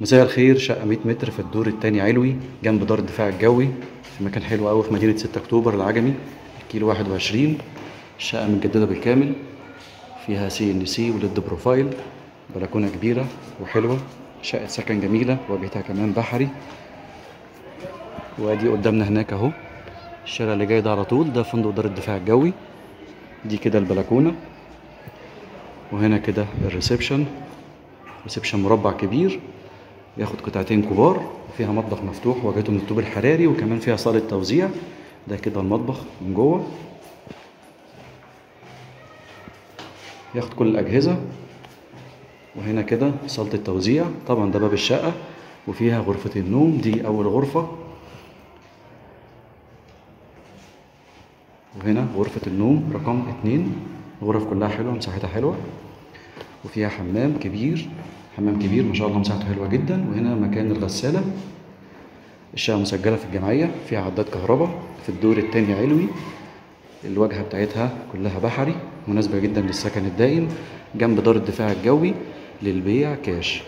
مساء الخير. شقة 100 متر في الدور التاني علوي جنب دار الدفاع الجوي، في مكان حلو قوي في مدينة 6 أكتوبر العجمي، كيلو 21. الشقة متجددة بالكامل، فيها CNC وليد بروفايل، بلكونة كبيرة وحلوة. شقة سكن جميلة، واجهتها كمان بحري. وادي قدامنا هناك اهو الشارع اللي جاي ده على طول، ده فندق دار الدفاع الجوي. دي كده البلكونة، وهنا كده الريسبشن. ريسبشن مربع كبير ياخد قطعتين كبار، وفيها مطبخ مفتوح واجهته من الطوب الحراري، وكمان فيها صالة توزيع. ده كده المطبخ من جوه، ياخد كل الأجهزة. وهنا كده صالة التوزيع. طبعا ده باب الشقة، وفيها غرفة النوم. دي أول غرفة، وهنا غرفة النوم رقم 2. الغرف كلها حلوة، مساحتها حلوة، وفيها حمام كبير. حمام كبير ما شاء الله، مساحته حلوة جدا. وهنا مكان الغسالة. الشقة مسجلة في الجمعية، فيها عداد كهرباء. في الدور التاني علوي، الواجهة بتاعتها كلها بحري، مناسبة جدا للسكن الدائم، جنب دار الدفاع الجوي للبيع كاش.